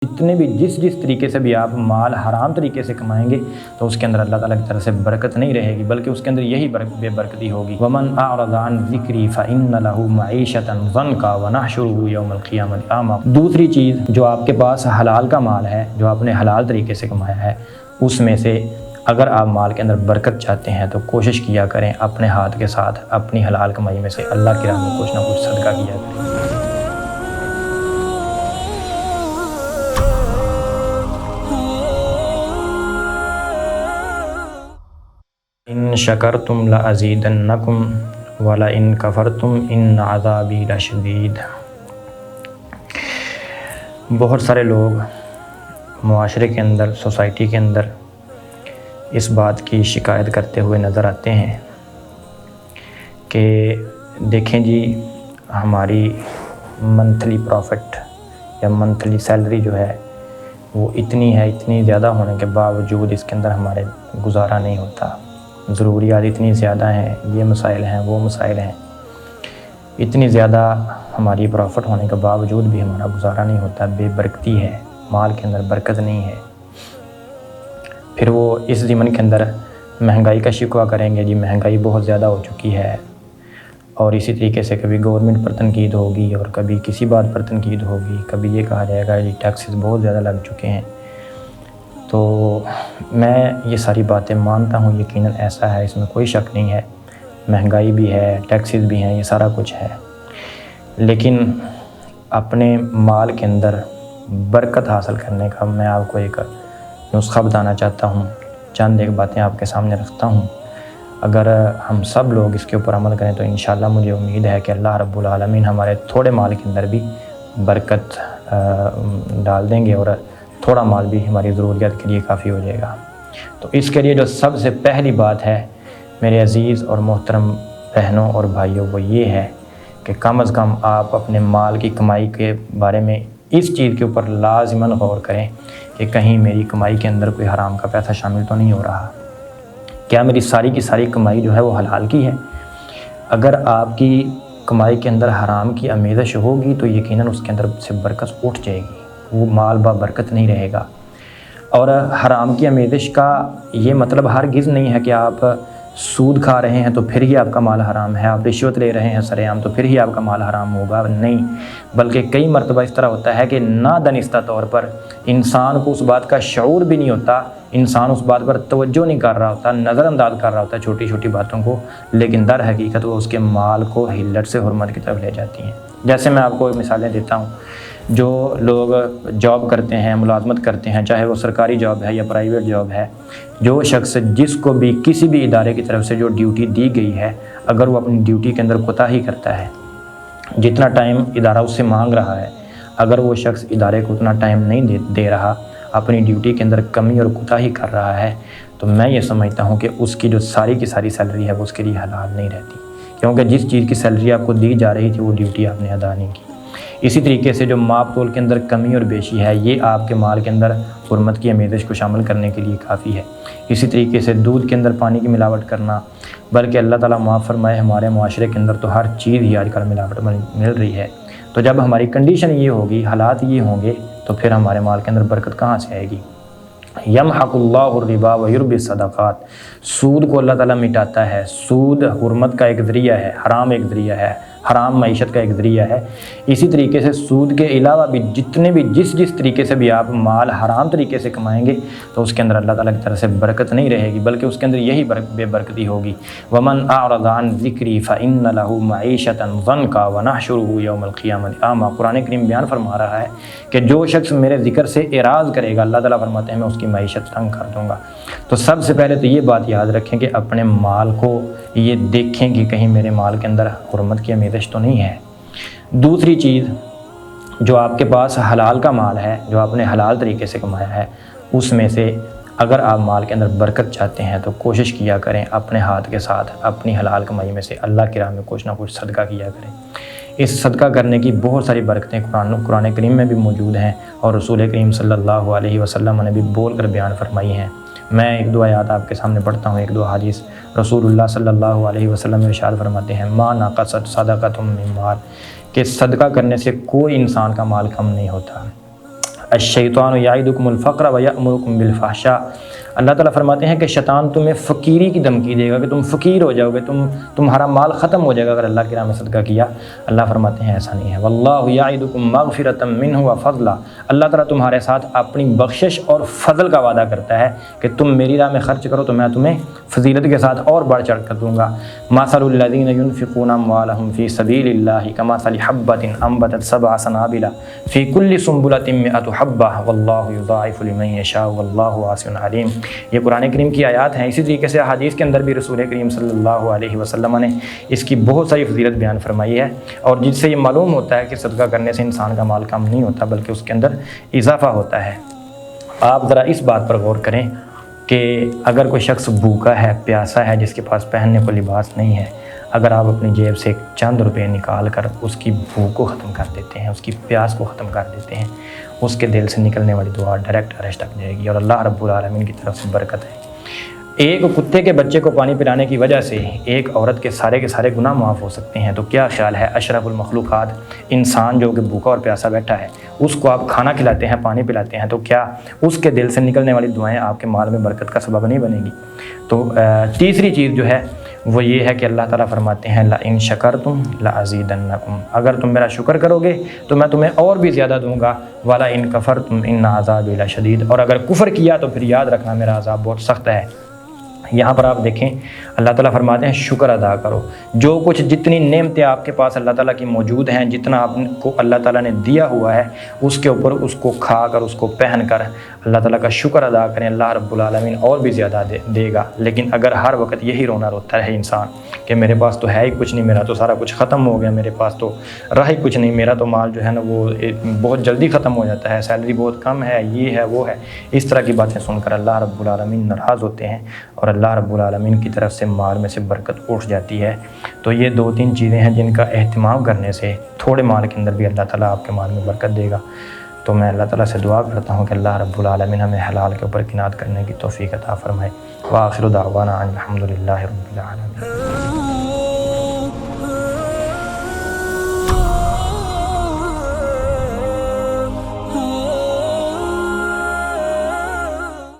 جتنے بھی جس طریقے سے بھی آپ مال حرام طریقے سے کمائیں گے تو اس کے اندر اللہ تعالیٰ کی طرف سے برکت نہیں رہے گی، بلکہ اس کے اندر یہی بے برکتی ہوگی۔ وَمَنْ أَعْرَضَ عَنْ ذِكْرِي فَإِنَّ لَهُ مَعِيشَةً ضَنْكًا وَنَحْشُرُهُ يَوْمَ الْقِيَامَةِ أَعْمَىٰ۔ دوسری چیز، جو آپ کے پاس حلال کا مال ہے، جو آپ نے حلال طریقے سے کمایا ہے، اس میں سے اگر آپ مال کے اندر برکت چاہتے ہیں تو کوشش کیا کریں اپنے ہاتھ کے ساتھ اپنی حلال کمائی میں سے اللہ کی راہ میں کچھ نہ کچھ صدقہ کیا کریں۔ ان شکرتم لازیدنکم ولئن کفرتم ان عذابی لشدید۔ بہت سارے لوگ معاشرے کے اندر، سوسائٹی کے اندر اس بات کی شکایت کرتے ہوئے نظر آتے ہیں کہ دیکھیں جی، ہماری منتھلی پروفٹ یا منتھلی سیلری جو ہے وہ اتنی ہے، اتنی زیادہ ہونے کے باوجود اس کے اندر ہمارے گزارا نہیں ہوتا، ضروریات اتنی زیادہ ہیں، یہ مسائل ہیں، وہ مسائل ہیں، اتنی زیادہ ہماری پروفٹ ہونے کے باوجود بھی ہمارا گزارا نہیں ہوتا، بے برکتی ہے، مال کے اندر برکت نہیں ہے۔ پھر وہ اس ضمن کے اندر مہنگائی کا شکوہ کریں گے، جی مہنگائی بہت زیادہ ہو چکی ہے، اور اسی طریقے سے کبھی گورنمنٹ پر تنقید ہوگی اور کبھی کسی بات پر تنقید ہوگی، کبھی یہ کہا جائے گا جی ٹیکسز بہت زیادہ لگ چکے ہیں۔ تو میں یہ ساری باتیں مانتا ہوں، یقیناً ایسا ہے، اس میں کوئی شک نہیں ہے، مہنگائی بھی ہے، ٹیکسز بھی ہیں، یہ سارا کچھ ہے، لیکن اپنے مال کے اندر برکت حاصل کرنے کا میں آپ کو ایک نسخہ بتانا چاہتا ہوں، چند ایک باتیں آپ کے سامنے رکھتا ہوں۔ اگر ہم سب لوگ اس کے اوپر عمل کریں تو انشاءاللہ مجھے امید ہے کہ اللہ رب العالمین ہمارے تھوڑے مال کے اندر بھی برکت ڈال دیں گے، اور تھوڑا مال بھی ہماری ضروریات کے لیے کافی ہو جائے گا۔ تو اس کے لیے جو سب سے پہلی بات ہے میرے عزیز اور محترم بہنوں اور بھائیوں، وہ یہ ہے کہ کم از کم آپ اپنے مال کی کمائی کے بارے میں اس چیز کے اوپر لازماً غور کریں کہ کہیں میری کمائی کے اندر کوئی حرام کا پیسہ شامل تو نہیں ہو رہا، کیا میری ساری کی ساری کمائی جو ہے وہ حلال کی ہے۔ اگر آپ کی کمائی کے اندر حرام کی آمیزش ہوگی تو یقیناً اس کے اندر سے برکت اٹھ جائے گی، وہ مال با برکت نہیں رہے گا۔ اور حرام کی آمیزش کا یہ مطلب ہرگز نہیں ہے کہ آپ سود کھا رہے ہیں تو پھر ہی آپ کا مال حرام ہے، آپ رشوت لے رہے ہیں سرے عام تو پھر ہی آپ کا مال حرام ہوگا، نہیں، بلکہ کئی مرتبہ اس طرح ہوتا ہے کہ نادانستہ طور پر انسان کو اس بات کا شعور بھی نہیں ہوتا، انسان اس بات پر توجہ نہیں کر رہا ہوتا، نظر انداز کر رہا ہوتا ہے چھوٹی چھوٹی باتوں کو، لیکن در حقیقت وہ اس کے مال کو حلت سے حرمت کی طرف لے جاتی ہیں۔ جیسے میں آپ کو مثالیں دیتا ہوں، جو لوگ جاب کرتے ہیں، ملازمت کرتے ہیں، چاہے وہ سرکاری جاب ہے یا پرائیویٹ جاب ہے، جو شخص جس کو بھی کسی بھی ادارے کی طرف سے جو ڈیوٹی دی گئی ہے، اگر وہ اپنی ڈیوٹی کے اندر کوتاہی کرتا ہے، جتنا ٹائم ادارہ اس سے مانگ رہا ہے، اگر وہ شخص ادارے کو اتنا ٹائم نہیں دے رہا، اپنی ڈیوٹی کے اندر کمی اور کوتاہی کر رہا ہے، تو میں یہ سمجھتا ہوں کہ اس کی جو ساری کی ساری سیلری ہے وہ اس کے لیے حلال نہیں رہتی، کیونکہ جس چیز کی سیلری آپ کو دی جا رہی تھی وہ ڈیوٹی آپ نے ادا نہیں کی۔ اسی طریقے سے جو ماپ تول کے اندر کمی اور بیشی ہے، یہ آپ کے مال کے اندر حرمت کی آمیزش کو شامل کرنے کے لیے کافی ہے۔ اسی طریقے سے دودھ کے اندر پانی کی ملاوٹ کرنا، بلکہ اللہ تعالیٰ معاف فرمائے، ہمارے معاشرے کے اندر تو ہر چیز ہی آج کل ملاوٹ مل رہی ہے، تو جب ہماری کنڈیشن یہ ہوگی، حالات یہ ہوں گے، تو پھر ہمارے مال کے اندر برکت کہاں سے آئے گی؟ یمحق اللہ الربا ویربی الصدقات، سود کو اللہ تعالیٰ مٹاتا ہے، سود حرمت کا ایک ذریعہ ہے، حرام ایک ذریعہ ہے، حرام معیشت کا ایک ذریعہ ہے۔ اسی طریقے سے سود کے علاوہ بھی جتنے بھی جس طریقے سے بھی آپ مال حرام طریقے سے کمائیں گے تو اس کے اندر اللہ تعالیٰ کی طرف سے برکت نہیں رہے گی، بلکہ اس کے اندر یہی بے برکتی ہوگی۔ وَمَنْ أَعْرَضَ عَنْ ذِكْرِي فَإِنَّ لَهُ مَعِيشَةً ضَنْكًا وَنَحْشُرُهُ يَوْمَ الْقِيَامَةِ أَعْمَىٰ۔ قرآن کریم بیان فرما رہا ہے کہ جو شخص میرے ذکر سے اعراض کرے گا، اللہ تعالیٰ فرماتے ہیں میں اس کی معیشت تنگ کر دوں گا۔ تو سب سے پہلے تو یہ بات یاد رکھیں کہ اپنے مال کو یہ دیکھیں کہ کہیں میرے مال کے اندر حرمت کی آمیزش تو نہیں ہے۔ دوسری چیز، جو آپ کے پاس حلال کا مال ہے، جو آپ نے حلال طریقے سے کمایا ہے، اس میں سے اگر آپ مال کے اندر برکت چاہتے ہیں تو کوشش کیا کریں اپنے ہاتھ کے ساتھ اپنی حلال کمائی میں سے اللہ کی راہ میں کچھ نہ کچھ صدقہ کیا کریں۔ اس صدقہ کرنے کی بہت ساری برکتیں قرآن کریم میں بھی موجود ہیں، اور رسول کریم صلی اللہ علیہ وسلم نے بھی بول کر بیان فرمائی ہیں۔ میں ایک دو آیات آپ کے سامنے پڑھتا ہوں، ایک دو حدیث۔ رسول اللہ صلی اللہ علیہ وسلم ارشاد فرماتے ہیں، ما نقصت صدقۃ من مال، کہ صدقہ کرنے سے کوئی انسان کا مال کم نہیں ہوتا۔ الشیطان یعدکم الفقر ویأمرکم بالفحشاء، اللہ تعالیٰ فرماتے ہیں کہ شیطان تمہیں فقیری کی دھمکی دے گا کہ تم فقیر ہو جاؤ گے، تمہارا مال ختم ہو جائے گا اگر اللہ کی راہ میں صدقہ کیا۔ اللہ فرماتے ہیں ایسا نہیں ہے۔ واللہ یعدکم مغفرۃ منہ وفضلا، اللہ تعالیٰ تمہارے ساتھ اپنی بخشش اور فضل کا وعدہ کرتا ہے کہ تم میری راہ میں خرچ کرو تو میں تمہیں فضیلت کے ساتھ اور بڑھ چڑھ کر دوں گا۔ مثل الذین ینفقون اموالہم فی سبیل اللہ کمثل حبۃ انبتت سبع سنابل فی کل سنبلۃ مئۃ حبۃ واللہ یضاعف لمن یشاء واللہ واسع علیم۔ یہ قرآن کریم کی آیات ہیں۔ اسی طریقے سے احادیث کے اندر بھی رسول کریم صلی اللہ علیہ وسلم نے اس کی بہت ساری فضیلت بیان فرمائی ہے، اور جس سے یہ معلوم ہوتا ہے کہ صدقہ کرنے سے انسان کا مال کم نہیں ہوتا بلکہ اس کے اندر اضافہ ہوتا ہے۔ آپ ذرا اس بات پر غور کریں کہ اگر کوئی شخص بھوکا ہے، پیاسا ہے، جس کے پاس پہننے کو لباس نہیں ہے، اگر آپ اپنی جیب سے چند روپے نکال کر اس کی بھوک کو ختم کر دیتے ہیں، اس کی پیاس کو ختم کر دیتے ہیں، اس کے دل سے نکلنے والی دعا ڈائریکٹ عرش تک جائے گی اور اللہ رب العالمین کی طرف سے برکت ہے۔ ایک کتے کے بچے کو پانی پلانے کی وجہ سے ایک عورت کے سارے گناہ معاف ہو سکتے ہیں، تو کیا خیال ہے اشرف المخلوقات انسان جو کہ بھوکا اور پیاسا بیٹھا ہے، اس کو آپ کھانا کھلاتے ہیں، پانی پلاتے ہیں، تو کیا اس کے دل سے نکلنے والی دعائیں آپ کے مال میں برکت کا سبب نہیں بنے گی؟ تو تیسری چیز جو ہے وہ یہ ہے کہ اللہ تعالیٰ فرماتے ہیں لَإِن شَكَرْتُمْ لَأَزِيدَنَّكُمْ، اگر تم میرا شکر کرو گے تو میں تمہیں اور بھی زیادہ دوں گا، وَلَإِن كَفَرْتُمْ إِنَّ عَذَابِي لَشَدِيدٌ، اور اگر کفر کیا تو پھر یاد رکھنا میرا عذاب بہت سخت ہے۔ یہاں پر آپ دیکھیں اللہ تعالیٰ فرماتے ہیں شکر ادا کرو، جو کچھ جتنی نعمتیں آپ کے پاس اللہ تعالیٰ کی موجود ہیں، جتنا آپ کو اللہ تعالیٰ نے دیا ہوا ہے، اس کے اوپر اس کو کھا کر، اس کو پہن کر اللہ تعالیٰ کا شکر ادا کریں، اللہ رب العالمین اور بھی زیادہ دے گا۔ لیکن اگر ہر وقت یہی رونا روتا رہے انسان کہ میرے پاس تو ہے ہی کچھ نہیں، میرا تو سارا کچھ ختم ہو گیا، میرے پاس تو رہا ہی کچھ نہیں، میرا تو مال جو ہے نا وہ بہت جلدی ختم ہو جاتا ہے، سیلری بہت کم ہے، یہ ہے وہ ہے، اس طرح کی باتیں سن کر اللہ رب العالمین ناراض ہوتے ہیں اور اللہ رب العالمین کی طرف سے مال میں سے برکت اٹھ جاتی ہے۔ تو یہ 2-3 چیزیں ہیں جن کا اہتمام کرنے سے تھوڑے مال کے اندر بھی اللہ تعالیٰ آپ کے مال میں برکت دے گا۔ تو میں اللہ تعالیٰ سے دعا کرتا ہوں کہ اللہ رب العالمین ہمیں حلال کے اوپر قناعت کرنے کی توفیق عطا فرمائے۔ وآخر دعوانا ان الحمد للہ رب العالمین۔